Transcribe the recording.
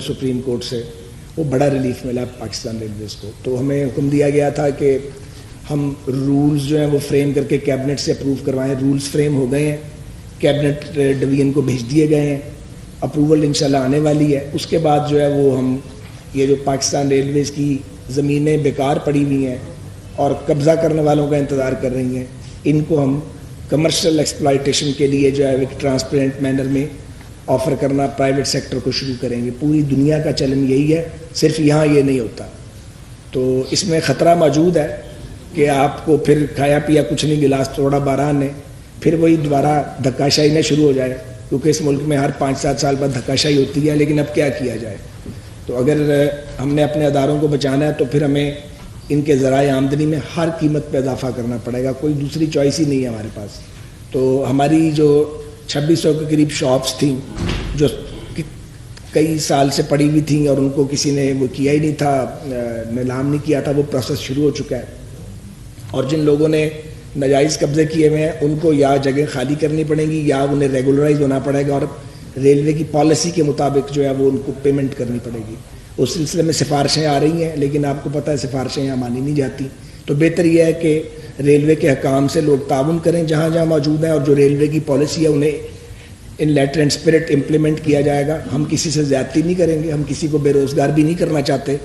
Supreme court سے وہ بڑا ریلیف ملا پاکستان ریلویز کو. تو ہمیں حکم دیا گیا تھا کہ ہم رولز جو ہیں وہ فریم کر کے کیبنٹ سے اپروو کروائیں. رولز فریم ہو گئے ہیں, کیبنٹ ڈویژن کو بھیج دیے گئے ہیں, اپروول انشاءاللہ آنے والی ہے. اس کے بعد جو ہے وہ ہم یہ جو پاکستان ریلویز کی زمینیں بیکار پڑی ہوئی ہیں اور قبضہ کرنے والوں کا انتظار کر رہی ہیں, ان کو ہم کمرشل ایکسپلائٹیشن کے لیے جو ہے ایک ٹرانسپیرنٹ مینر میں آفر کرنا پرائیویٹ سیکٹر کو شروع کریں گے. پوری دنیا کا چلن یہی ہے, صرف یہاں یہ نہیں ہوتا. تو اس میں خطرہ موجود ہے کہ آپ کو پھر کھایا پیا کچھ نہیں, گلاس توڑا باران نے, پھر وہی دوبارہ دھکا شاہی نہ شروع ہو جائے, کیونکہ اس ملک میں ہر 5-7 سال بعد دھکا شاہی ہوتی ہے. لیکن اب کیا کیا جائے؟ تو اگر ہم نے اپنے اداروں کو بچانا ہے تو پھر ہمیں ان کے ذرائع آمدنی میں ہر قیمت پہ اضافہ کرنا پڑے گا, کوئی دوسری چوائس ہی نہیں ہے ہمارے پاس. تو ہماری جو 2600 کے قریب شاپس تھیں جو کئی سال سے پڑی ہوئی تھیں اور ان کو کسی نے وہ کیا ہی نہیں تھا, نیلام نہیں کیا تھا, وہ پروسیس شروع ہو چکا ہے. اور جن لوگوں نے ناجائز قبضے کیے ہوئے ہیں ان کو یا جگہ خالی کرنی پڑے گی یا انہیں ریگولرائز ہونا پڑے گا, اور ریلوے کی پالیسی کے مطابق جو ہے وہ ان کو پیمنٹ کرنی پڑے گی. اس سلسلے میں سفارشیں آ رہی ہیں, لیکن آپ کو پتہ ہے سفارشیں یہاں مانی نہیں جاتی. تو بہتر یہ ہے کہ ریلوے کے حکام سے لوگ تعاون کریں جہاں جہاں موجود ہیں, اور جو ریلوے کی پالیسی ہے انہیں ان لیٹر اینڈ اسپرٹ امپلیمنٹ کیا جائے گا. ہم کسی سے زیادتی نہیں کریں گے, ہم کسی کو بے روزگار بھی نہیں کرنا چاہتے.